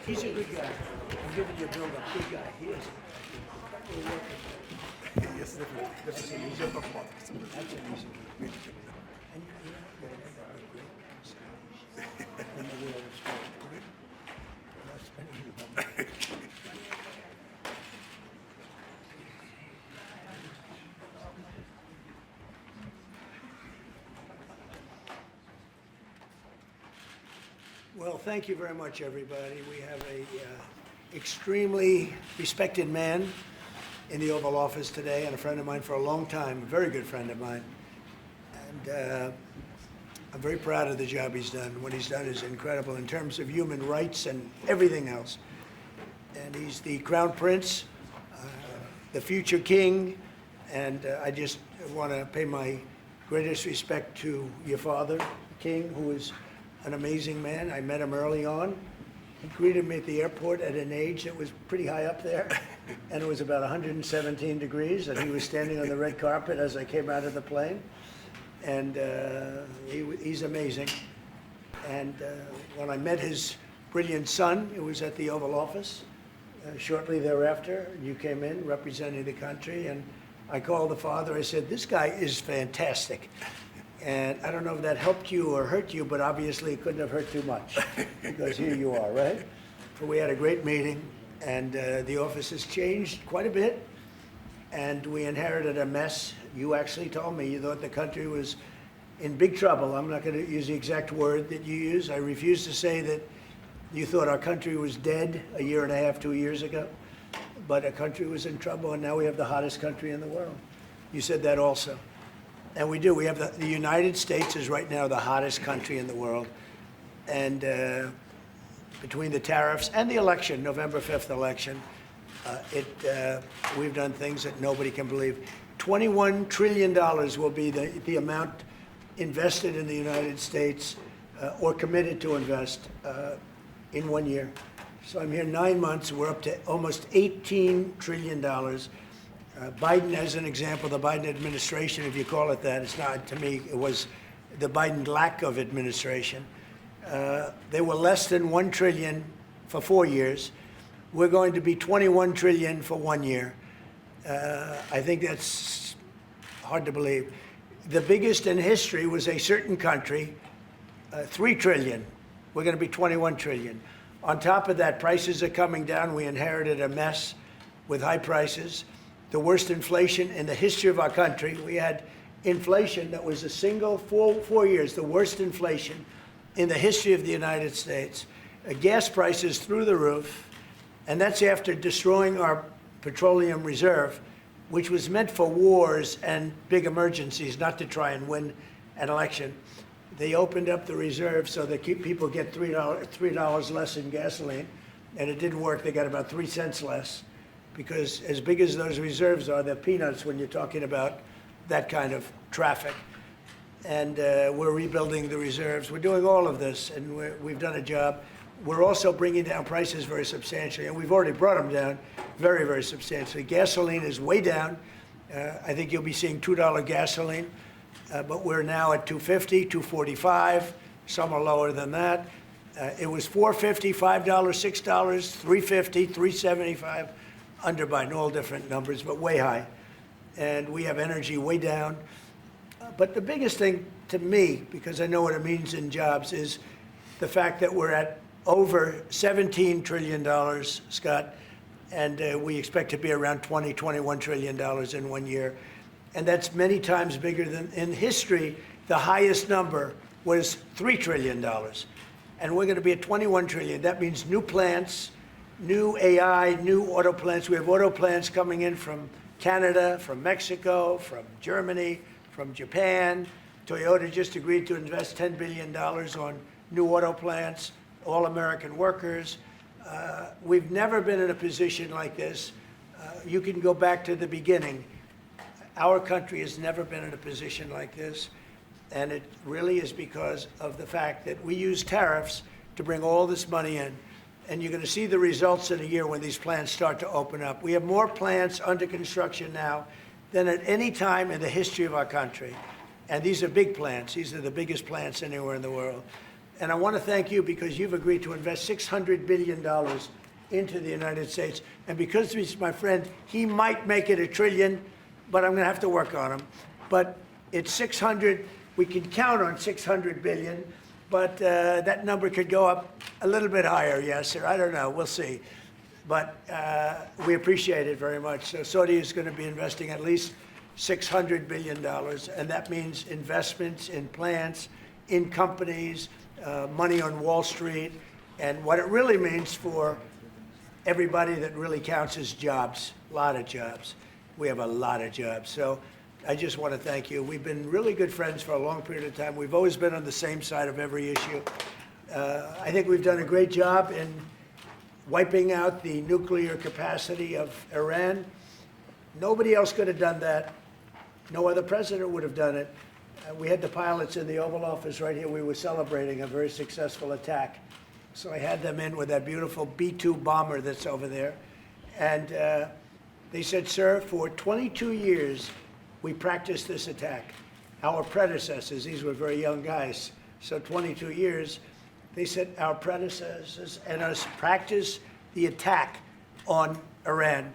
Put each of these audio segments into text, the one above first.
He's a good guy. I'm giving you a build-up. Good guy. He is. Yes, definitely. That's an easier talk about. That's an easy one. And you know, great. And the real respect. Not spending your money. Well, thank you very much, everybody. We have a extremely respected man in the Oval Office today, and a friend of mine for a long time, a very good friend of mine. And I'm very proud of the job he's done. What he's done is incredible in terms of human rights and everything else. And he's the Crown Prince, the future king, and I just want to pay my greatest respect to your father, the king, who is an amazing man. I met him early on. He greeted me at the airport at an age that was pretty high up there, and it was about 117 degrees, and he was standing on the red carpet as I came out of the plane. And he's amazing. And when I met his brilliant son, it was at the Oval Office. Shortly thereafter, you came in representing the country, and I called the father. I said, "This guy is fantastic." And I don't know if that helped you or hurt you, but obviously it couldn't have hurt too much, because here you are, right? But we had a great meeting, and the office has changed quite a bit, and we inherited a mess. You actually told me you thought the country was in big trouble. I'm not going to use the exact word that you use. I refuse to say that you thought our country was dead a year and a half, 2 years ago, but our country was in trouble, and now we have the hottest country in the world. You said that also. And we do. We have the United States is right now the hottest country in the world. And between the tariffs and the election, November 5th election, we've done things that nobody can believe. $21 trillion will be the amount invested in the United States or committed to invest in 1 year. So I'm here 9 months. We're up to almost $18 trillion. Biden, as an example, the Biden administration, if you call it that, it's not, to me, it was the Biden lack of administration. They were less than $1 trillion for 4 years. We're going to be $21 trillion for 1 year. I think that's hard to believe. The biggest in history was a certain country, $3 trillion. We're going to be $21 trillion. On top of that, prices are coming down. We inherited a mess with high prices. The worst inflation in the history of our country. We had inflation that was a single 4 years, the worst inflation in the history of the United States. Gas prices through the roof, and that's after destroying our petroleum reserve, which was meant for wars and big emergencies, not to try and win an election. They opened up the reserve so that people get $3 less in gasoline, and it didn't work. They got about 3 cents less, because as big as those reserves are, they're peanuts when you're talking about that kind of traffic. And we're rebuilding the reserves. We're doing all of this, and we've done a job. We're also bringing down prices very substantially, and we've already brought them down very, very substantially. Gasoline is way down. I think you'll be seeing $2 gasoline, but we're now at $2.50, $2.45. Some are lower than that. It was $4.50, $5, $6, $3.50, $3.75. Under Biden, all different numbers, but way high. And we have energy way down. But the biggest thing to me, because I know what it means in jobs, is the fact that we're at over $17 trillion, Scott, and we expect to be around $21 trillion in 1 year. And that's many times bigger than, in history, the highest number was $3 trillion. And we're going to be at $21 trillion. That means new plants, new AI, new auto plants. We have auto plants coming in from Canada, from Mexico, from Germany, from Japan. Toyota just agreed to invest $10 billion on new auto plants, all American workers. We've never been in a position like this. You can go back to the beginning. Our country has never been in a position like this. And it really is because of the fact that we use tariffs to bring all this money in. And you're going to see the results in a year when these plants start to open up. We have more plants under construction now than at any time in the history of our country. And these are big plants. These are the biggest plants anywhere in the world. And I want to thank you because you've agreed to invest $600 billion into the United States. And because he's my friend, he might make it $1 trillion, but I'm going to have to work on him. But it's 600. We can count on 600 billion, but that number could go up a little bit higher, yes, sir. I don't know. We'll see. But we appreciate it very much. So Saudi is going to be investing at least $600 billion, and that means investments in plants, in companies, money on Wall Street, and what it really means for everybody that really counts is jobs, a lot of jobs. We have a lot of jobs. So I just want to thank you. We've been really good friends for a long period of time. We've always been on the same side of every issue. I think we've done a great job in wiping out the nuclear capacity of Iran. Nobody else could have done that. No other president would have done it. We had the pilots in the Oval Office right here. We were celebrating a very successful attack. So I had them in with that beautiful B-2 bomber that's over there. And they said, sir, for 22 years, we practiced this attack. Our predecessors, these were very young guys, so 22 years, they said our predecessors and us practiced the attack on Iran,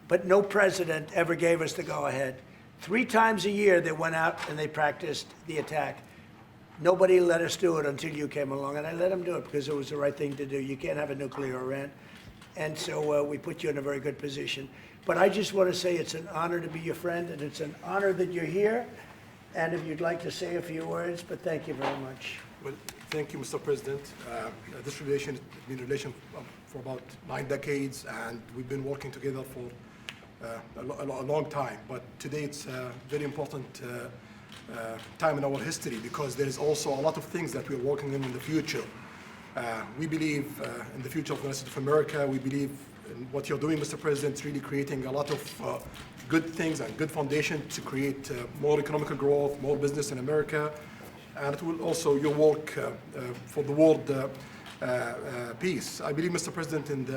but no president ever gave us the go-ahead. 3 times a year they went out and they practiced the attack. Nobody let us do it until you came along, and I let them do it because it was the right thing to do. You can't have a nuclear Iran. And so we put you in a very good position. But I just want to say it's an honor to be your friend, and it's an honor that you're here. And if you'd like to say a few words, but thank you very much. Well, thank you, Mr. President. This relation has been a relation for about 9 decades, and we've been working together for a long time. But today it's a very important time in our history because there is also a lot of things that we're working in the future. We believe in the future of the United States of America. We believe in what you're doing, Mr. President, is really creating a lot of good things and good foundation to create more economic growth, more business in America. And it will also your work for the world peace. I believe, Mr. President,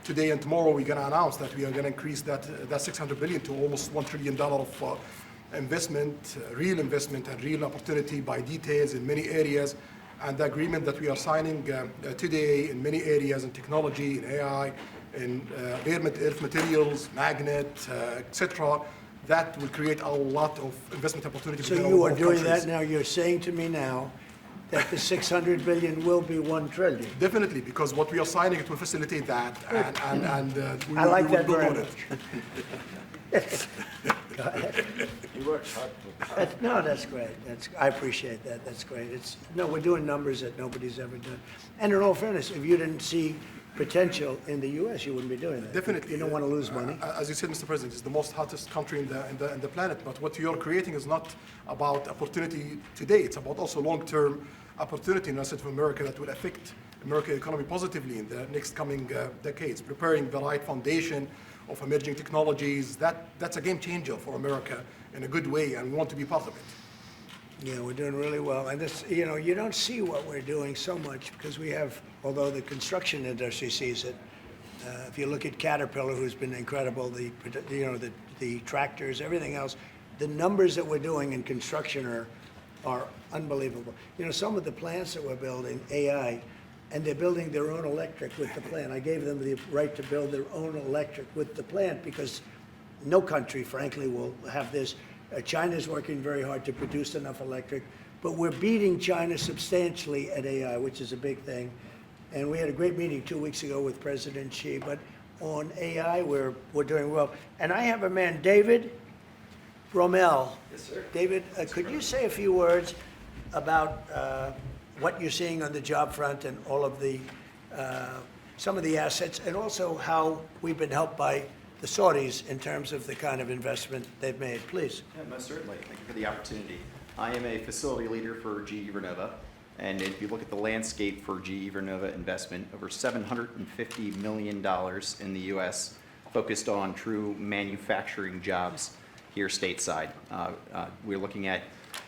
today and tomorrow we're going to announce that we are going to increase that $600 billion to almost $1 trillion of investment, real investment and real opportunity by details in many areas. And the agreement that we are signing today in many areas in technology, in AI, in earth materials, magnet, etc., that will create a lot of investment opportunities. So you are doing that now. You're saying to me now that the 600 billion will be 1 trillion. Definitely, because what we are signing, it will facilitate that, and we I like will that build very on much. it. Go ahead. He works hard. No, that's great. I appreciate that. That's great. We're doing numbers that nobody's ever done. And in all fairness, if you didn't see potential in the U.S., you wouldn't be doing that. Definitely. You don't want to lose money. As you said, Mr. President, it's the most hottest country in the planet. But what you're creating is not about opportunity today. It's about also long-term opportunity in the United States of America that will affect American economy positively in the next coming decades. Preparing the right foundation of emerging technologies, that's a game changer for America in a good way, and we want to be part of it. Yeah, we're doing really well. And this, you don't see what we're doing so much because we have, although the construction industry sees it. If you look at Caterpillar, who's been incredible, the tractors, everything else, the numbers that we're doing in construction are unbelievable. Some of the plants that we're building, AI, and they're building their own electric with the plant. I gave them the right to build their own electric with the plant because no country, frankly, will have this. China's working very hard to produce enough electric, but we're beating China substantially at AI, which is a big thing. And we had a great meeting 2 weeks ago with President Xi, but on AI, we're doing well. And I have a man, David Rommel. Yes, sir. David, could you say a few words about what you're seeing on the job front and all of some of the assets, and also how we've been helped by the Saudis in terms of the kind of investment they've made, please. Yeah, most certainly. Thank you for the opportunity. I am a facility leader for GE Vernova, and if you look at the landscape for GE Vernova investment, over $750 million in the U.S. focused on true manufacturing jobs here stateside. We're looking at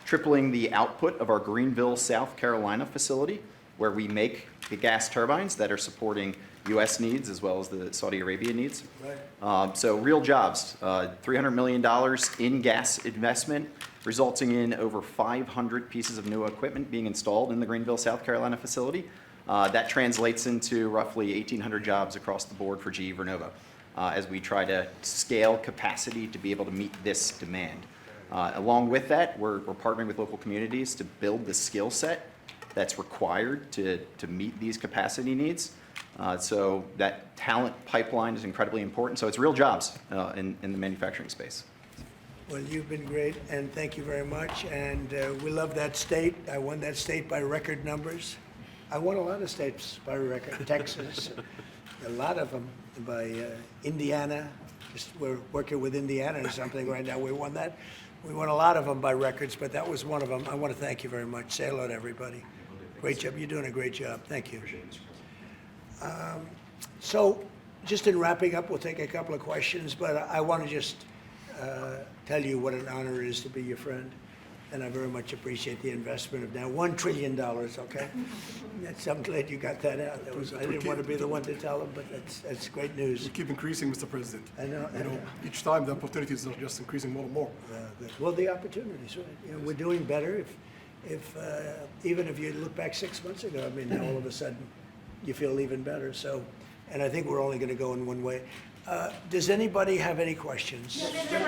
tripling the output of our Greenville, South Carolina facility, where we make the gas turbines that are supporting U.S. needs as well as the Saudi Arabia needs. Right. So real jobs, $300 million in gas investment, resulting in over 500 pieces of new equipment being installed in the Greenville, South Carolina facility. That translates into roughly 1,800 jobs across the board for GE Vernova as we try to scale capacity to be able to meet this demand. Along with that, we're partnering with local communities to build the skill set that's required to meet these capacity needs. So that talent pipeline is incredibly important. So it's real jobs in the manufacturing space. Well, you've been great, and thank you very much. And we love that state. I won that state by record numbers. I won a lot of states by record. Texas, a lot of them by Indiana. We're working with Indiana or something right now. We won that. We won a lot of them by records, but that was one of them. I want to thank you very much. Say hello to everybody. Great job. You're doing a great job. Thank you. So just in wrapping up, we'll take a couple of questions, but I want to just tell you what an honor it is to be your friend. And I very much appreciate the investment of now $1 trillion, okay? I'm glad you got that out. I didn't want to be the one to tell them, but that's great news. We keep increasing, Mr. President. I know. Each time the opportunities are just increasing more and more. Well, the opportunities, right? You know, we're doing better. Even if you look back 6 months ago, I mean, now all of a sudden you feel even better. So, and I think we're only going to go in one way. Does anybody have any questions? Mr.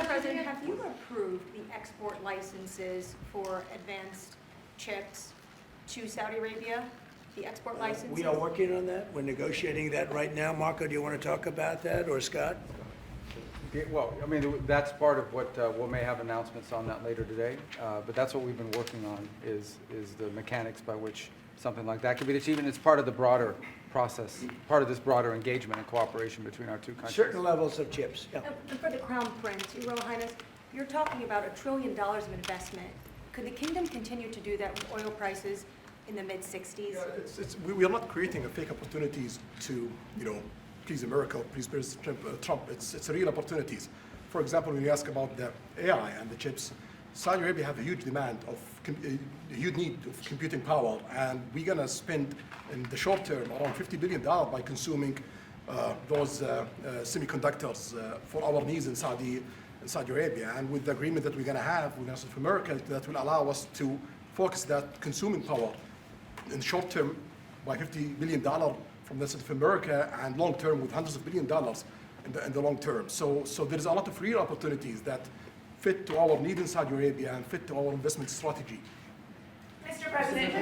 President, have you approved the export licenses for advanced chips to Saudi Arabia? The export licenses? We are working on that. We're negotiating that right now. Marco, do you want to talk about that, or Scott? Well, I mean, that's part of what we may have announcements on that later today. But that's what we've been working on is the mechanics by which something like that could be achieved. And it's part of the broader process, part of this broader engagement and cooperation between our two countries. Certain levels of chips, yeah. And for the Crown Prince, Your Royal Highness, you're talking about $1 trillion of investment. Could the kingdom continue to do that with oil prices in the mid-60s? Yeah, we are not creating a fake opportunities to, please America, please President Trump. It's real opportunities. For example, when you ask about the AI and the chips, Saudi Arabia have a huge demand of, a huge need of computing power, and we're going to spend in the short term around $50 billion by consuming those semiconductors for our needs in Saudi Arabia. And with the agreement that we're going to have with United America, that will allow us to focus that consuming power in the short term by $50 billion from the United America, and long term with hundreds of billions of dollars in the long term. So there's a lot of real opportunities that fit to our need in Saudi Arabia and fit to our investment strategy. Mr. President,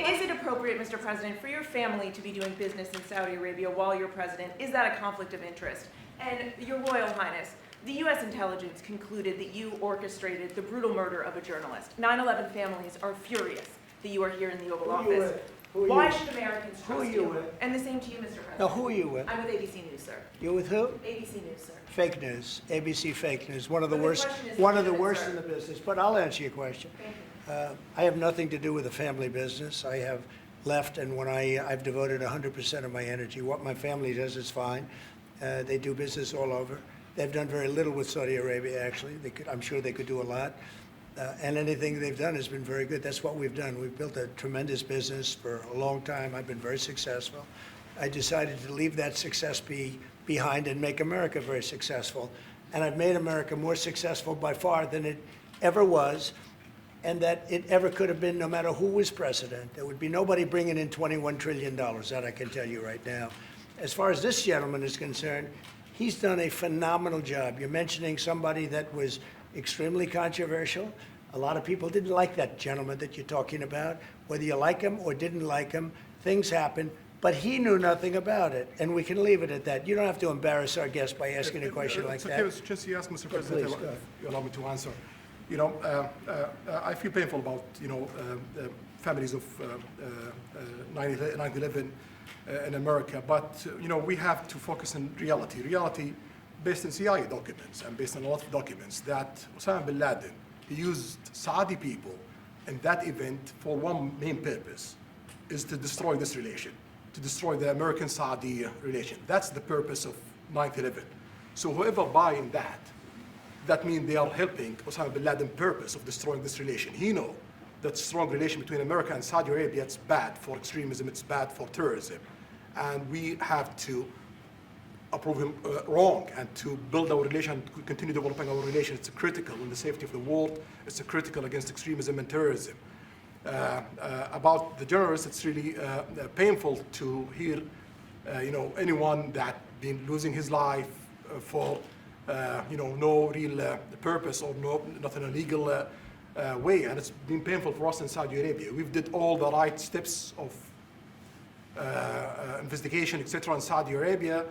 is it appropriate, Mr. President, for your family to be doing business in Saudi Arabia while you're president? Is that a conflict of interest? And Your Royal Highness, the U.S. intelligence concluded that you orchestrated the brutal murder of a journalist. 9/11 families are furious that you are here in the Oval Office. Why should Americans trust you? And the same to you, Mr. President. Now, who are you with? I'm with ABC News, sir. You're with who? ABC News, sir. Fake news, ABC fake news, one of the But the worst, question is one of the legitimate, worst sir. in the business. But I'll answer your question. Thank you. I have nothing to do with the family business. I have left, and when I've devoted 100% of my energy. What my family does is fine. They do business all over. They've done very little with Saudi Arabia, actually. I'm sure they could do a lot. And anything they've done has been very good. That's what we've done. We've built a tremendous business for a long time. I've been very successful. I decided to leave that success behind and make America very successful. And I've made America more successful by far than it ever was, and that it ever could have been, no matter who was president. There would be nobody bringing in $21 trillion, that I can tell you right now. As far as this gentleman is concerned, he's done a phenomenal job. You're mentioning somebody that was extremely controversial. A lot of people didn't like that gentleman that you're talking about. Whether you like him or didn't like him, things happen. But he knew nothing about it, and we can leave it at that. You don't have to embarrass our guest by asking a question like that. Okay, since you asked, Mr. President, please, go ahead. if you allow me to answer. I feel painful about, the families of 9/11 in America, but, we have to focus on reality. Reality based on CIA documents and based on a lot of documents that Osama bin Laden, he used Saudi people in that event for one main purpose, is to destroy this relation, to destroy the American-Saudi relation. That's the purpose of 9/11. So whoever buy in that, that means they are helping Osama bin Laden's purpose of destroying this relation. He knows that strong relation between America and Saudi Arabia, it's bad for extremism, it's bad for terrorism. And we have to approve him wrong and to build our relation, to continue developing our relation. It's critical in the safety of the world. It's critical against extremism and terrorism. About the journalists, it's really painful to hear, anyone that been losing his life for, no real purpose or nothing illegal way. And it's been painful for us in Saudi Arabia. We've did all the right steps of investigation, etc. in Saudi Arabia,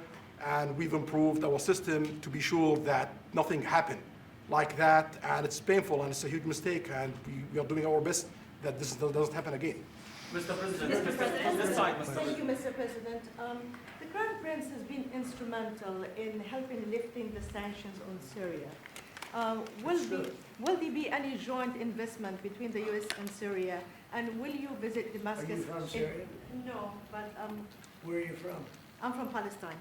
and we've improved our system to be sure that nothing happened like that. And it's painful and it's a huge mistake, and we are doing our best that this doesn't happen again. Mr. President, Mr. President. this side, Mr. Thank you, President. Mr. President. The Crown Prince has been instrumental in helping lifting the sanctions on Syria. Will there be any joint investment between the U.S. and Syria? And will you visit Damascus? Are you from Syria? No, but Where are you from? I'm from Palestine.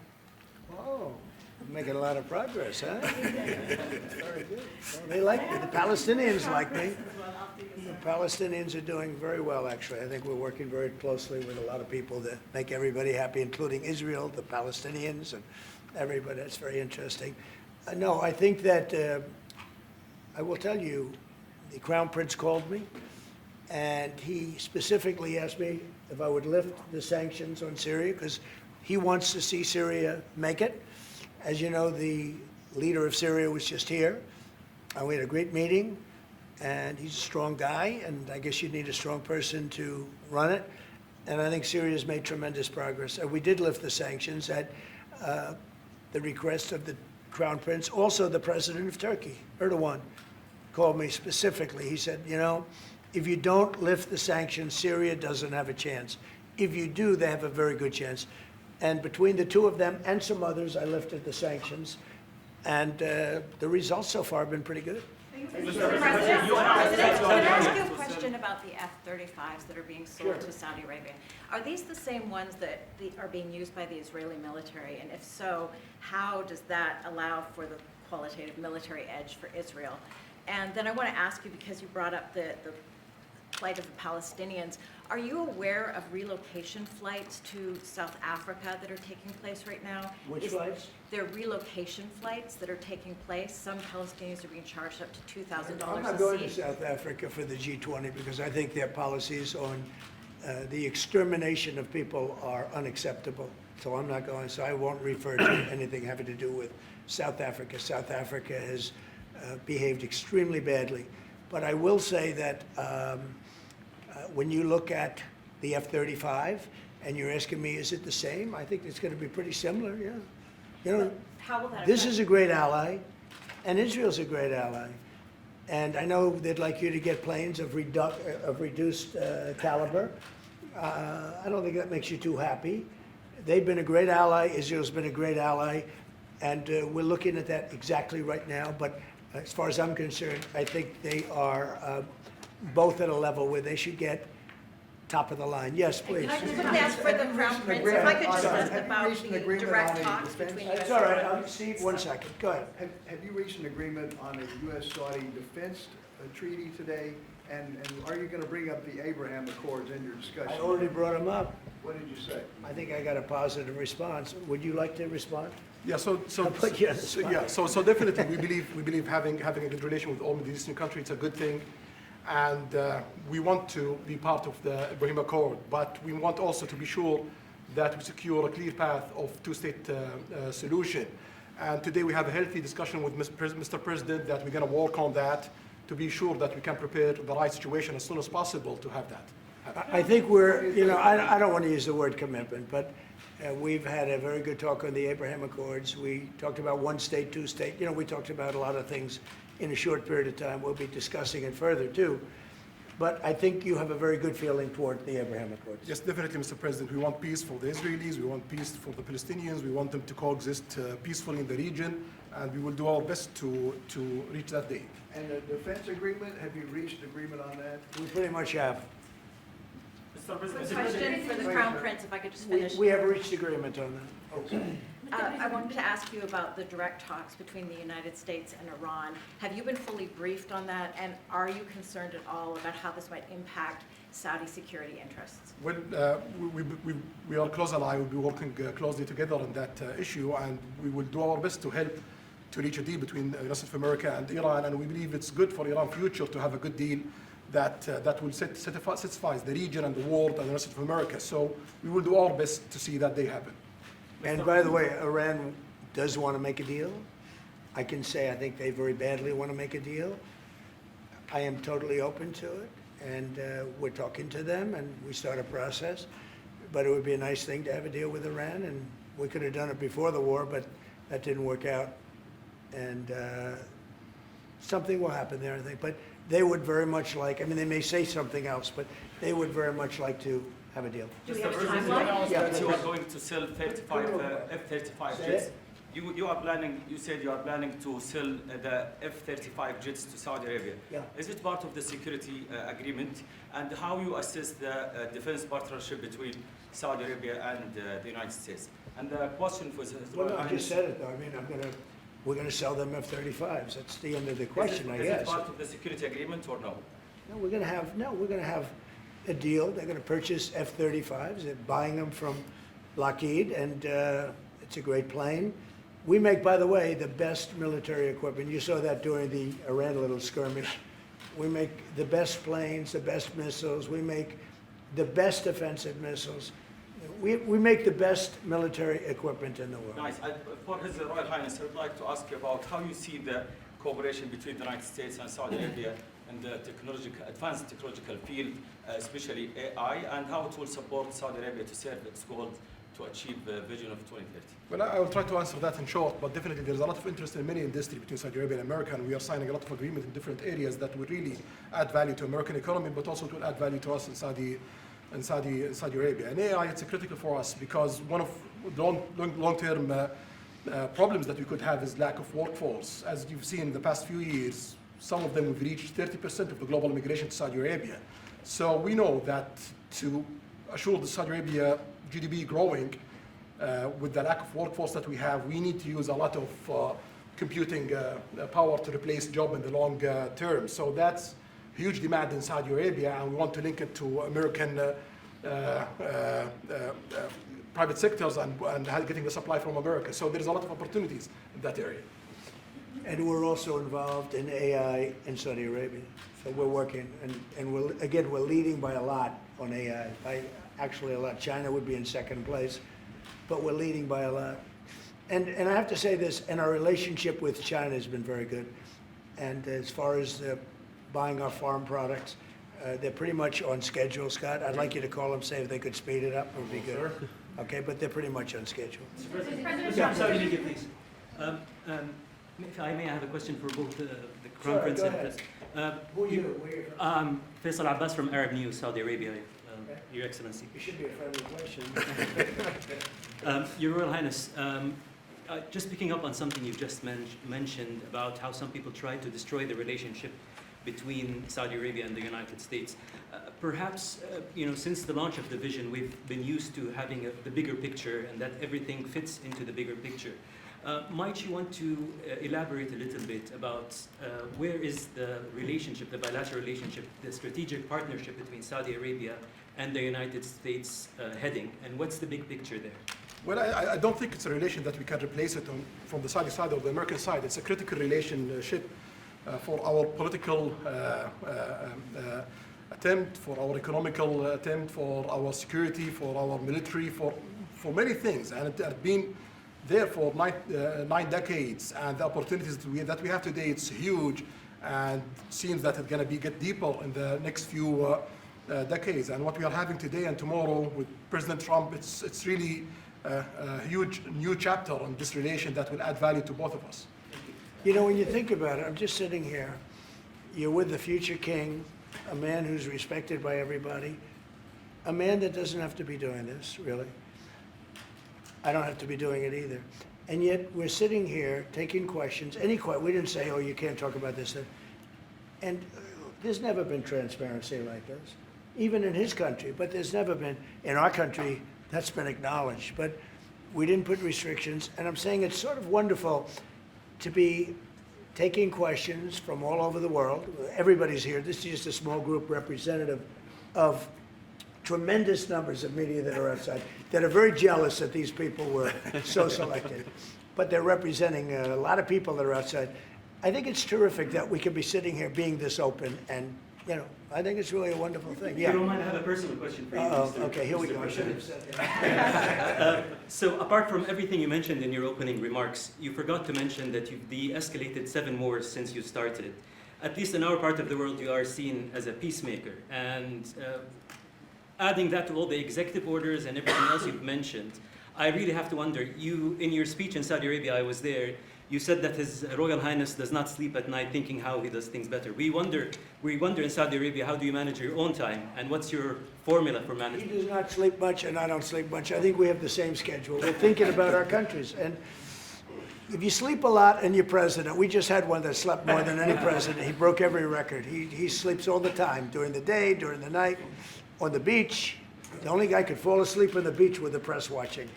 Oh, you're making a lot of progress, huh? Very good. Well, they like me. The Palestinians like me. The Palestinians are doing very well, actually. I think we're working very closely with a lot of people that make everybody happy, including Israel, the Palestinians, and everybody. That's very interesting. No, I think that, I will tell you, the Crown Prince called me, and he specifically asked me if I would lift the sanctions on Syria, because he wants to see Syria make it. As you know, the leader of Syria was just here, and we had a great meeting, and he's a strong guy, and I guess you need a strong person to run it. And I think Syria's made tremendous progress. We did lift the sanctions at the request of the Crown Prince. Also, the president of Turkey, Erdogan, called me specifically. He said, if you don't lift the sanctions, Syria doesn't have a chance. If you do, they have a very good chance. And between the two of them and some others, I lifted the sanctions. And the results so far have been pretty good. President, You are- Can I ask you a question about the F-35s that are being sold Sure. to Saudi Arabia? Are these the same ones that are being used by the Israeli military? And if so, how does that allow for the qualitative military edge for Israel? And then I want to ask you, because you brought up the plight of the Palestinians, are you aware of relocation flights to South Africa that are taking place right now? Which flights? There are relocation flights that are taking place. Some Palestinians are being charged up to $2,000 I'm a not going to seat. South Africa for the G20 because I think their policies on the extermination of people are unacceptable. So I'm not going, so I won't refer to anything having to do with South Africa. South Africa has behaved extremely badly. But I will say that when you look at the F-35 and you're asking me, is it the same? I think it's going to be pretty similar, yeah. How will that This affect- is a great ally, and Israel's a great ally. And I know they'd like you to get planes of reduced caliber. I don't think that makes you too happy. They've been a great ally, Israel's been a great ally, and we're looking at that exactly right now. But as far as I'm concerned, I think they are both at a level where they should get top of the line. Yes, please. Can I just quickly ask for the Crown Prince, if I could just ask about the direct talks between U.S. It's all right, Steve, 1 second, go ahead. Have you reached an agreement on a U.S.-Saudi defense treaty today? And are you going to bring up the Abraham Accords in your discussion? I already brought them up. What did you say? I think I got a positive response. Would you like to respond? Yeah, so put you on the spot. yeah, so definitely we believe having a good relation with all Middle Eastern countries it's a good thing, and we want to be part of the Ibrahim Accord, but we want also to be sure that we secure a clear path of two-state solution. And today we have a healthy discussion with Mr. President that we're going to work on that to be sure that we can prepare the right situation as soon as possible to have that. I think we're, I don't want to use the word commitment, but we've had a very good talk on the Abraham Accords. We talked about one state, two state. We talked about a lot of things in a short period of time. We'll be discussing it further too. But I think you have a very good feeling toward the Abraham Accords. Yes, definitely, Mr. President. We want peace for the Israelis. We want peace for the Palestinians. We want them to coexist peacefully in the region, and we will do our best to reach that day. And the defense agreement, have you reached agreement on that? We pretty much have. Mr. President, Question for the Crown Prince, if I could just finish. We have reached agreement on that. Mr. I wanted to ask you about the direct talks between the United States and Iran. Have you been fully briefed on that, and are you concerned at all about how this might impact Saudi security interests? Well, we are close ally. We'll be working closely together on that issue, and we will do our best to help to reach a deal between the United States of America and Iran. And we believe it's good for Iran's future to have a good deal that will satisfy the region and the world and the United States of America. So we will do our best to see that day happen. And by the way, Iran does want to make a deal. I can say I think they very badly want to make a deal. I am totally open to it, and we're talking to them, and we start a process. But it would be a nice thing to have a deal with Iran, and we could have done it before the war, but that didn't work out. And something will happen there, I think. But they would very much like, I mean, they may say something else, but they would very much like to have a deal. Mr. President, you announced that you are going to sell 35 F-35 Say jets. it. You said you are planning to sell the F-35 jets to Saudi Arabia. Yeah. Is it part of the security agreement? And how you assess the defense partnership between Saudi Arabia and the United States? And the question for the Well, no, I just said it, though. I mean, we're going to sell them F-35s. That's the end of the question, I Is guess. it part of the security agreement or no? No, we're going to have a deal. They're going to purchase F-35s. They're buying them from Lockheed, and it's a great plane. We make, by the way, the best military equipment. You saw that during the Iran little skirmish. We make the best planes, the best missiles. We make the best offensive missiles. We make the best military equipment in the world. Nice. For His Royal Highness, I would like to ask you about how you see the cooperation between the United States and Saudi Arabia in the advanced technological field, especially AI, and how it will support Saudi Arabia to serve its goal to achieve the vision of 2030. Well, I will try to answer that in short, but definitely there's a lot of interest in many industries between Saudi Arabia and America, and we are signing a lot of agreements in different areas that will really add value to American economy, but also to add value to us in Saudi Arabia. And AI, it's critical for us because one of the long-term problems that we could have is lack of workforce. As you've seen in the past few years, some of them have reached 30% of the global immigration to Saudi Arabia. So we know that to assure the Saudi Arabia GDP growing with the lack of workforce that we have, we need to use a lot of computing power to replace job in the long term. So that's huge demand in Saudi Arabia, and we want to link it to American private sectors and getting the supply from America. So there's a lot of opportunities in that area. And we're also involved in AI in Saudi Arabia. So we're working, and we're leading by a lot on AI. Actually a lot. China would be in second place, but we're leading by a lot. And I have to say this, and our relationship with China has been very good. And as far as buying our farm products, they're pretty much on schedule, Scott. I'd like you to call them, say if they could speed it up, it would be good. Okay, but they're pretty much on schedule. I'm sorry, media, please. If I may, I have a question for both the Crown Prince and Prince. Who are you? Where are you from? Faisal Abbas from Arab News, Saudi Arabia, Your Excellency. It should be a friendly question. Your Royal Highness, just picking up on something you've just mentioned about how some people try to destroy the relationship between Saudi Arabia and the United States. Perhaps, since the launch of the vision, we've been used to having the bigger picture and that everything fits into the bigger picture. Might you want to elaborate a little bit about where is the relationship, the bilateral relationship, the strategic partnership between Saudi Arabia and the United States heading, and what's the big picture there? Well, I don't think it's a relation that we can replace it from the Saudi side or the American side. It's a critical relationship for our political attempt, for our economical attempt, for our security, for our military, for many things. And it has been there for 9 decades. And the opportunities that we have today, it's huge. And seems that it's going to get deeper in the next few decades. And what we are having today and tomorrow with President Trump, it's really a huge new chapter on this relation that will add value to both of us. You know, when you think about it, I'm just sitting here. You're with the future king, a man who's respected by everybody, a man that doesn't have to be doing this, really. I don't have to be doing it either. And yet we're sitting here taking questions, we didn't say, oh, you can't talk about this. And there's never been transparency like this, even in his country, but there's never been, in our country, that's been acknowledged. But We didn't put restrictions, and I'm saying it's sort of wonderful to be taking questions from all over the world. Everybody's here. This is just a small group representative of tremendous numbers of media that are outside, that are very jealous that these people were so selected. But they're representing a lot of people that are outside. I think it's terrific that we could be sitting here being this open, and, you know, I think it's really a wonderful thing. If you don't mind, I have a personal question for you, Mr. Okay, here we Mr. go. I should President. have said that. So apart from everything you mentioned in your opening remarks, you forgot to mention that you've de-escalated 7 wars since you started. At least in our part of the world, you are seen as a peacemaker. And adding that to all the executive orders and everything else you've mentioned, I really have to wonder, in your speech in Saudi Arabia, I was there, you said that His Royal Highness does not sleep at night thinking how he does things better. We wonder in Saudi Arabia, how do you manage your own time? And what's your formula for He management? does not sleep much, and I don't sleep much. I think we have the same schedule. We're thinking about our countries. And if you sleep a lot and you're president, we just had one that slept more than any president. He broke every record. He sleeps all the time, during the day, during the night, on the beach. The only guy could fall asleep on the beach with the press watching.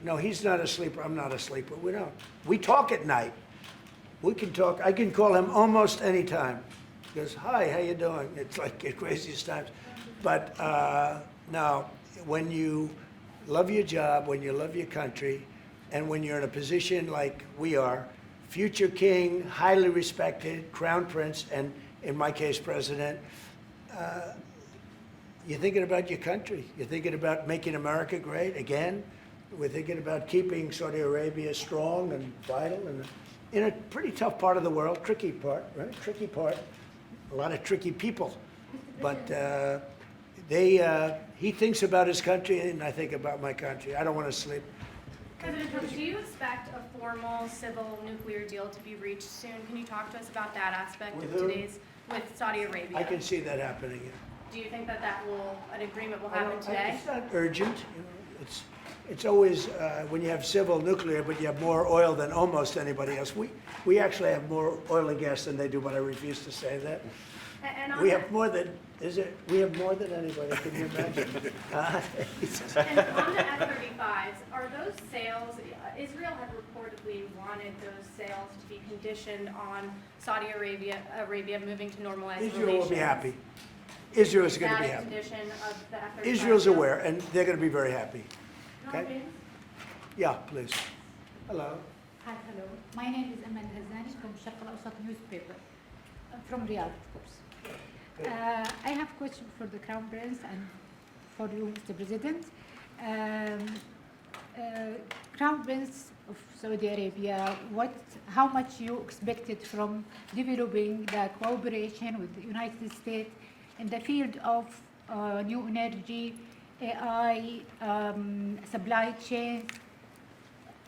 No, he's not a sleeper. I'm not a sleeper. We don't. We talk at night. We can talk. I can call him almost any time. He goes, "Hi, how you doing?" It's like the craziest times. But now, when you love your job, when you love your country, and when you're in a position like we are, future king, highly respected, crown prince, and in my case, president, you're thinking about your country. You're thinking about making America great again. We're thinking about keeping Saudi Arabia strong and vital, and in a pretty tough part of the world, tricky part, right? Tricky part, a lot of tricky people. But he thinks about his country, and I think about my country. I don't want to sleep. President Trump, do you expect a formal civil nuclear deal to be reached soon? Can you talk to us about that aspect With of who? with Saudi Arabia? I can see that happening. Yeah. Do you think that an agreement will happen today? It's not urgent. You know, it's always, when you have civil nuclear, but you have more oil than almost anybody else. We actually have more oil and gas than they do, but I refuse to say that. And on We that- have more than, we have more than anybody, can you imagine? And on the F-35s, are those sales, Israel had reportedly wanted those sales to be conditioned on Saudi Arabia moving to normalized relations. Israel will be happy. Israel is going to be Is that a happy. condition of the F-35? Israel's aware, and they're going to be very happy. Okay? Okay. Yeah, please. Hello. Hi, hello. My name is Amal Hazani from Sharq al-Awsat newspaper, from Riyadh, of course. I have a question for the Crown Prince and for you, Mr. President. Crown Prince of Saudi Arabia, how much you expected from developing the cooperation with the United States in the field of new energy, AI, supply chain?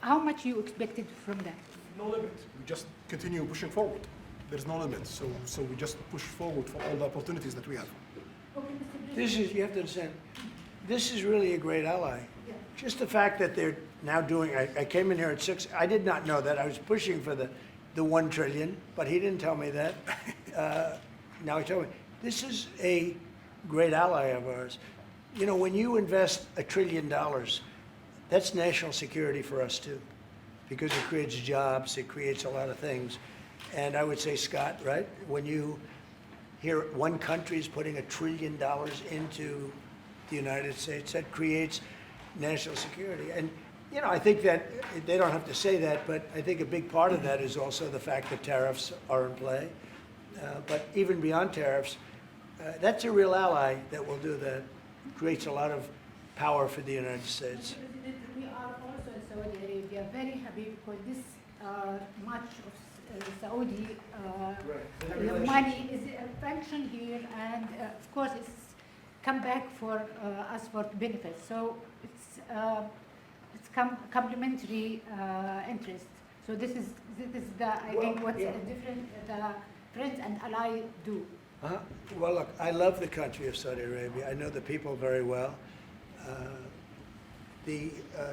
How much you expected from that? No limit. We just continue pushing forward. There's no limit. So we just push forward for all the opportunities that we have. You have to understand, this is really a great ally. Just the fact that they're now doing, I came in here at 6, I did not know that. I was pushing for the 1 trillion, but he didn't tell me that. Now he told me. This is a great ally of ours. You know, when you invest $1 trillion, that's national security for us too, because it creates jobs, it creates a lot of things. And I would say, Scott, right, when you hear one country is putting $1 trillion into the United States, that creates national security. And, you know, I think that they don't have to say that, but I think a big part of that is also the fact that tariffs are in play. But even beyond tariffs, that's a real ally that will do that. Creates a lot of power for the United States. We are also in Saudi Arabia very happy because this much of Saudi money is a function here, and of course it's come back for us for benefits. So it's complementary interest. So this is the I think what's different the friends and ally do. Well, look, I love the country of Saudi Arabia. I know the people very well. The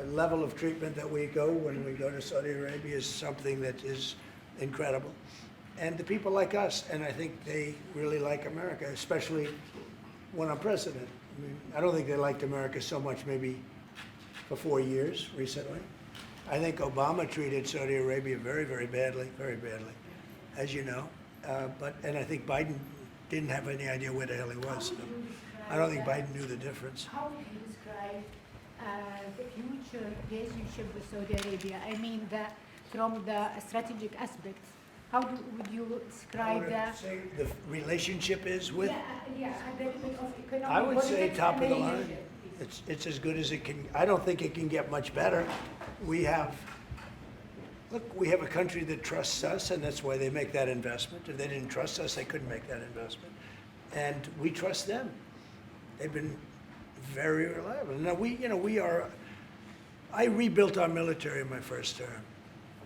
level of treatment that we go when we go to Saudi Arabia is something that is incredible. And the people like us, and I think they really like America, especially when I'm president. I mean, I don't think they liked America so much maybe for 4 years recently. I think Obama treated Saudi Arabia very, very badly, as you know. And I think Biden didn't have any idea where the hell he was. So I don't think Biden knew the difference. How would you describe the future relationship with Saudi Arabia? I mean, from the strategic aspects, would you describe that? Say the relationship is with? Yeah, the level of economic I would say politics top and of the the line. leadership. It's as good as it can. I don't think it can get much better. We have a country that trusts us, and that's why they make that investment. If they didn't trust us, they couldn't make that investment. And we trust them. They've been very reliable. Now, I rebuilt our military in my first term,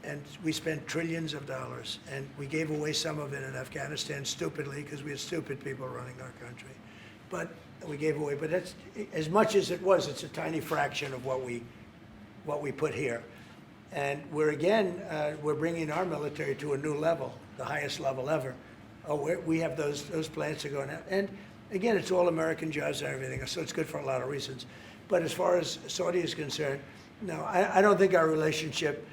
and we spent trillions of dollars, and we gave away some of it in Afghanistan stupidly because we had stupid people running our country. But we gave away, but that's, as much as it was, it's a tiny fraction of what we put here. And we're bringing our military to a new level, the highest level ever. We have those plants are going out. And again, it's all American jobs and everything, so it's good for a lot of reasons. But as far as Saudi is concerned, no, I don't think our relationship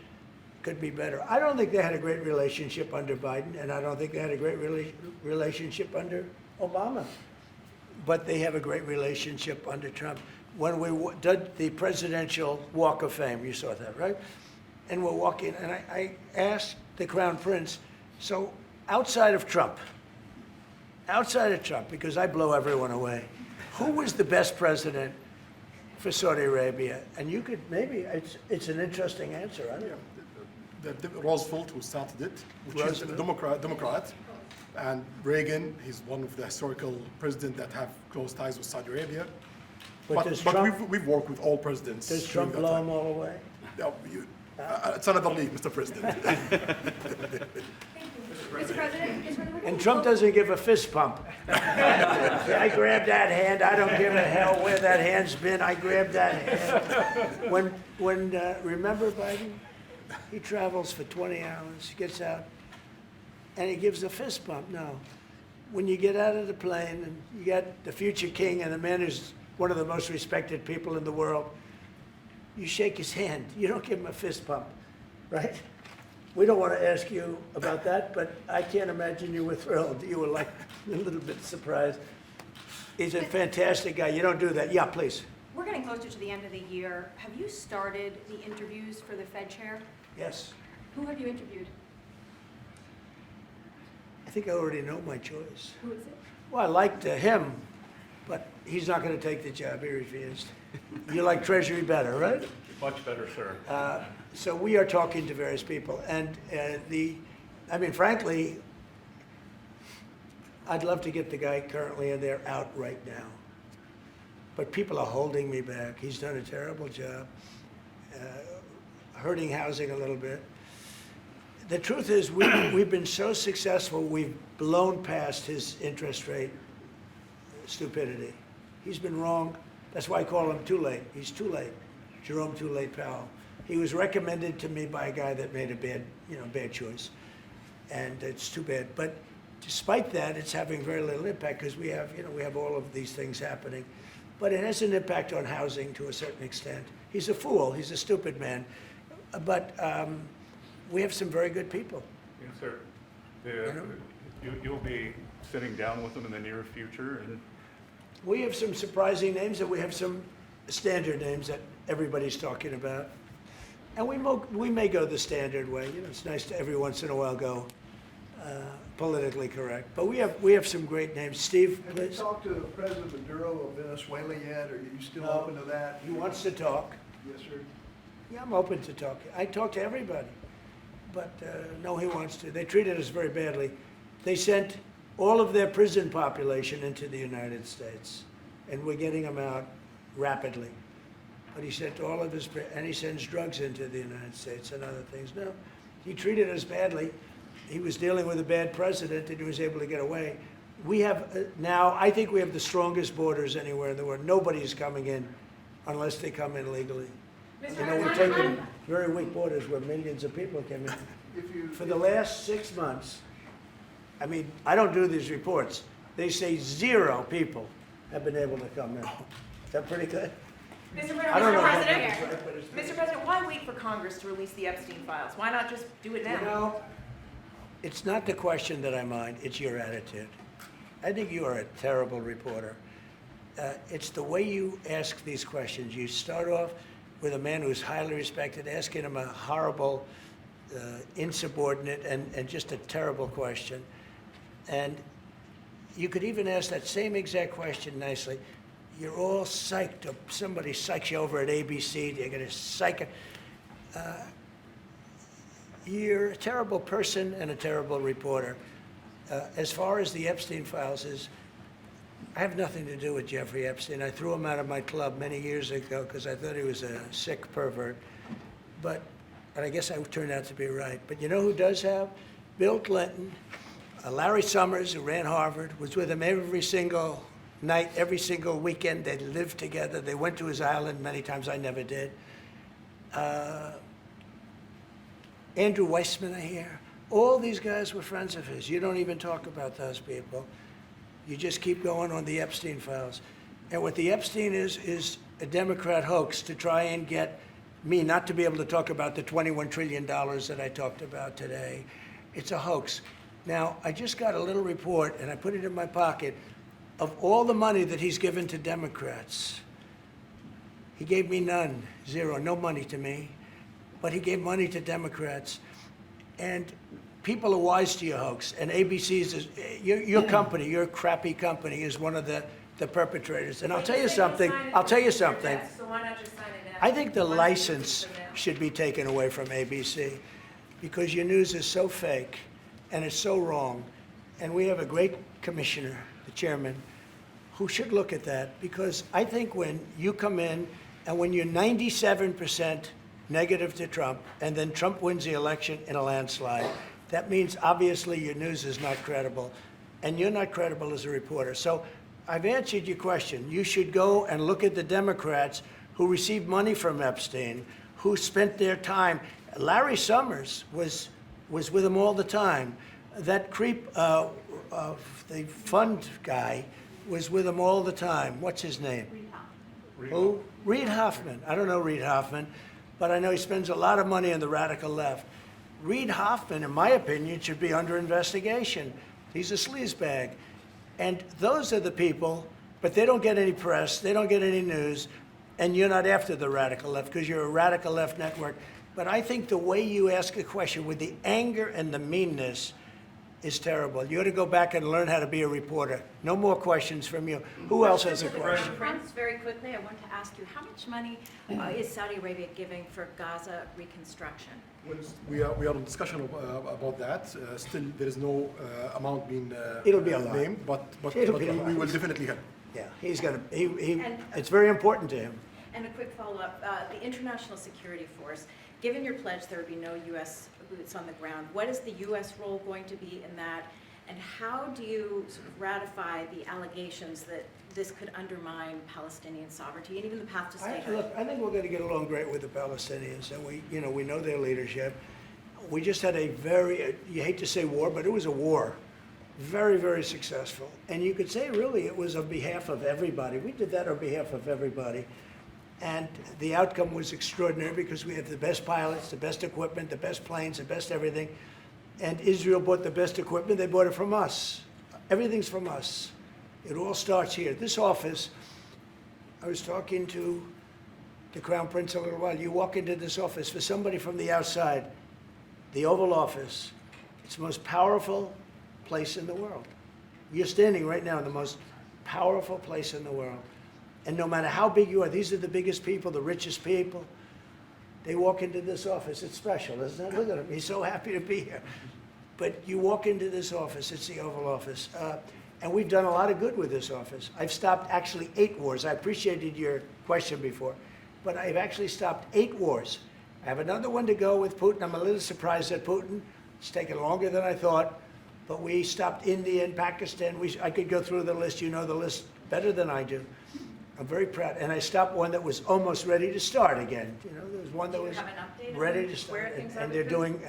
could be better. I don't think they had a great relationship under Biden, and I don't think they had a great relationship under Obama. But they have a great relationship under Trump. When we did the Presidential Walk of Fame, you saw that, right? And we're walking, and I asked the Crown Prince, so outside of Trump, because I blow everyone away, who was the best president for Saudi Arabia? And you could, maybe, it's an interesting answer, I don't know. Roosevelt, who started it, which is a Democrat. And Reagan, he's one of the historical presidents that have close ties with Saudi Arabia. But we've worked with all presidents. Does Trump blow them all away? No, it's another league, Mr. President. Mr. President, And Trump doesn't give a fist pump. I grabbed that hand. I don't give a hell where that hand's been. I grabbed that hand. Remember Biden? He travels for 20 hours, gets out, and he gives a fist bump. No. When you get out of the plane and you got the future king and the man who's one of the most respected people in the world, you shake his hand. You don't give him a fist bump, right? We don't want to ask you about that, but I can't imagine you were thrilled. You were like a little bit surprised. He's a fantastic guy. You don't do that. Yeah, please. We're getting closer to the end of the year. Have you started the interviews for the Fed chair? Yes. Who have you interviewed? I think I already know my choice. Who is it? Well, I liked him, but he's not going to take the job. He refused. You like Treasury better, right? Much better, sir. So we are talking to various people. And frankly, I'd love to get the guy currently in there out right now. But people are holding me back. He's done a terrible job, hurting housing a little bit. The truth is, we've been so successful, we've blown past his interest rate stupidity. He's been wrong. That's why I call him too late. He's too late. Jerome Too Late Powell. He was recommended to me by a guy that made a bad choice. And it's too bad. But despite that, it's having very little impact because we have all of these things happening. But it has an impact on housing to a certain extent. He's a fool. He's a stupid man. But we have some very good people. Yes, sir. You'll be sitting down with them in the near future, and We have some surprising names, and we have some standard names that everybody's talking about. And we may go the standard way. It's nice to every once in a while go politically correct. But we have some great names. Steve, Have you please. talked to President Maduro of Venezuela yet? Are you still open to that? He wants to talk. Yes, sir. Yeah, I'm open to talk. I talk to everybody. But no, he wants to. They treated us very badly. They sent all of their prison population into the United States, and we're getting them out rapidly. But he sent all of his, and he sends drugs into the United States and other things. No, he treated us badly. He was dealing with a bad president, and he was able to get away. We have now, I think we have the strongest borders anywhere in the world. Nobody's coming in unless they come in legally. We've taken very weak borders where millions of people came in. For the last 6 months, I don't do these reports. They say 0 people have been able to come in. Is that pretty good? I don't know if President, that's right, but it's- Mr. President, why wait for Congress to release the Epstein files? Why not just do it now? You know, it's not the question that I mind, it's your attitude. I think you are a terrible reporter. It's the way you ask these questions. You start off with a man who's highly respected, asking him a horrible, insubordinate, and just a terrible question. And you could even ask that same exact question nicely. You're all psyched up. Somebody psychs you over at ABC. They're going to psych it. You're a terrible person and a terrible reporter. As far as the Epstein files is, I have nothing to do with Jeffrey Epstein. I threw him out of my club many years ago because I thought he was a sick pervert. And I guess I turned out to be right. But you know who does have? Bill Clinton, Larry Summers, who ran Harvard, was with him every single night, every single weekend. They lived together. They went to his island many times. I never did. Andrew Weissman, I hear. All these guys were friends of his. You don't even talk about those people. You just keep going on the Epstein files. And what the Epstein is a Democrat hoax to try and get me not to be able to talk about the $21 trillion that I talked about today. It's a hoax. Now, I just got a little report, and I put it in my pocket, of all the money that he's given to Democrats. He gave me none, zero, no money to me. But he gave money to Democrats. And people are wise to your hoax. And ABC's, your company, your crappy company, is one of the perpetrators. And I'll tell you something. So why not just sign it now? I think the Why not license just do it now? should be taken away from ABC because your news is so fake and it's so wrong. And we have a great commissioner, the chairman, who should look at that because I think when you come in and when you're 97% negative to Trump and then Trump wins the election in a landslide, that means obviously your news is not credible and you're not credible as a reporter. So I've answered your question. You should go and look at the Democrats who received money from Epstein, who spent their time. Larry Summers was with him all the time. That creep of the fund guy was with him all the time. What's his name? Who? Reid Hoffman. I don't know Reid Hoffman, but I know he spends a lot of money on the radical left. Reid Hoffman, in my opinion, should be under investigation. He's a sleazebag. And those are the people, but they don't get any press, they don't get any news, and you're not after the radical left because you're a radical left network. But I think the way you ask a question with the anger and the meanness is terrible. You ought to go back and learn how to be a reporter. No more questions from you. Who else has a question? Prince, very quickly, I want to ask you, how much money is Saudi Arabia giving for Gaza reconstruction? We are in discussion about that. Still, there is no amount being It'll be a lot. named, but It'll be a we lot. will definitely help. Yeah, he's gonna, And- it's very important to him. And a quick follow-up, the International Security Force, given your pledge there would be no U.S. boots on the ground, what is the U.S. role going to be in that? And how do you sort of ratify the allegations that this could undermine Palestinian sovereignty and even the path to statehood? Look, I think we're gonna get along great with the Palestinians, and we know their leadership. We just had a very, you hate to say war, but it was a war. Very, very successful. And you could say really it was on behalf of everybody. We did that on behalf of everybody. And the outcome was extraordinary because we have the best pilots, the best equipment, the best planes, the best everything. And Israel bought the best equipment. They bought it from us. Everything's from us. It all starts here. This office, I was talking to the Crown Prince a little while. You walk into this office, for somebody from the outside, the Oval Office, it's the most powerful place in the world. You're standing right now in the most powerful place in the world. And no matter how big you are, these are the biggest people, the richest people. They walk into this office. It's special, isn't it? Look at him. He's so happy to be here. But you walk into this office. It's the Oval Office. And we've done a lot of good with this office. I've stopped actually 8 wars. I appreciated your question before. But I've actually stopped 8 wars. I have another one to go with Putin. I'm a little surprised at Putin. It's taken longer than I thought. But we stopped India and Pakistan. I could go through the list. You know the list better than I do. I'm very proud. And I stopped one that was almost ready to start again. You know, there was one that was have an update on ready to where start. things are And with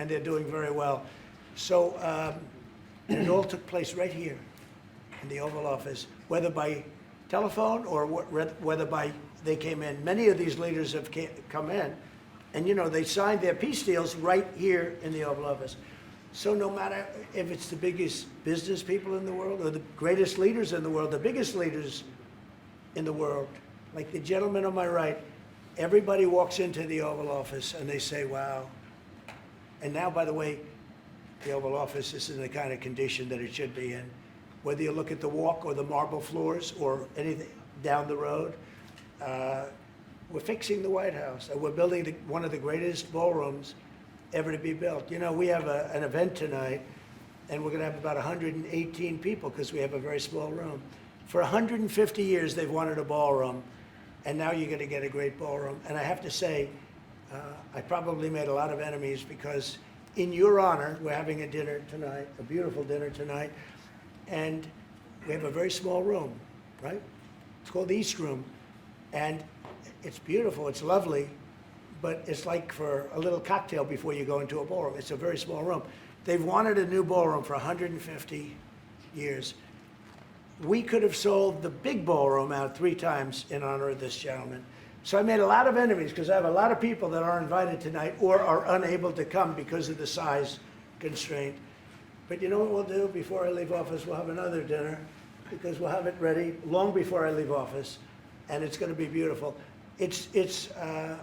they're doing very well. So and it all took place right here in the Oval Office, whether by telephone or whether by they came in. Many of these leaders have come in, and they signed their peace deals right here in the Oval Office. So no matter if it's the biggest business people in the world or the greatest leaders in the world, the biggest leaders in the world, like the gentleman on my right, everybody walks into the Oval Office and they say, wow. And now, by the way, the Oval Office is in the kind of condition that it should be in. Whether you look at the walk or the marble floors or anything down the road, we're fixing the White House. And we're building one of the greatest ballrooms ever to be built. We have an event tonight, and we're going to have about 118 people because we have a very small room. For 150 years, they've wanted a ballroom, and now you're going to get a great ballroom. And I have to say, I probably made a lot of enemies because in your honor, we're having a dinner tonight, a beautiful dinner tonight, and we have a very small room, right? It's called the East Room, and it's beautiful, it's lovely, but it's like for a little cocktail before you go into a ballroom. It's a very small room. They've wanted a new ballroom for 150 years. We could have sold the big ballroom out 3 times in honor of this gentleman. So I made a lot of enemies because I have a lot of people that are invited tonight or are unable to come because of the size constraint. But you know what we'll do before I leave office? We'll have another dinner because we'll have it ready long before I leave office, and it's going to be beautiful. It's a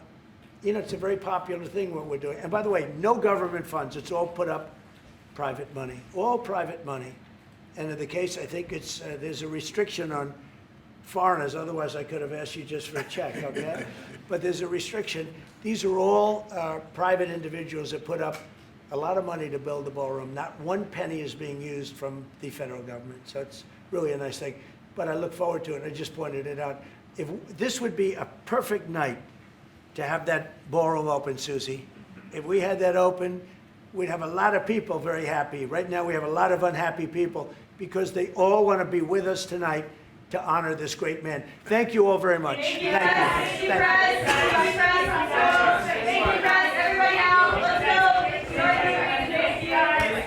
very popular thing what we're doing. And by the way, no government funds. It's all put up private money, all private money. And in the case, I think there's a restriction on foreigners. Otherwise, I could have asked you just for a check, okay? But there's a restriction. These are all private individuals that put up a lot of money to build the ballroom. Not one penny is being used from the federal government. So it's really a nice thing. But I look forward to it. I just pointed it out. This would be a perfect night to have that ballroom open, Susie. If we had that open, we'd have a lot of people very happy. Right now, we have a lot of unhappy people because they all want to be with us tonight to honor this great man. Thank you all very much. Thank you. Thank you, Press. Thank you, Press. Thank you, Press. Everybody out. Let's go. Thank you.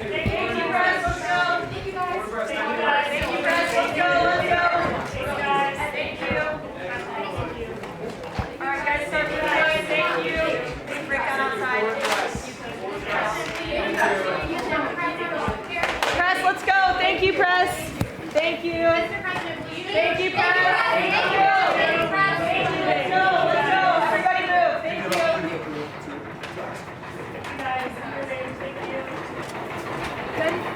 Thank you, Press. Let's go. Thank you, guys. Thank you, Press. Let's go. Let's go. Thank you, guys. Thank you. All right, guys. Start with guys. Thank you. Big breakdown outside. Press, let's go. Thank you, Press. Thank you. Mr. President, please. Thank you, Press. Thank you. Thank you, Press. Thank you. Let's go. Let's go. Everybody move. Thank you. Thank you, guys. Thank you. Good.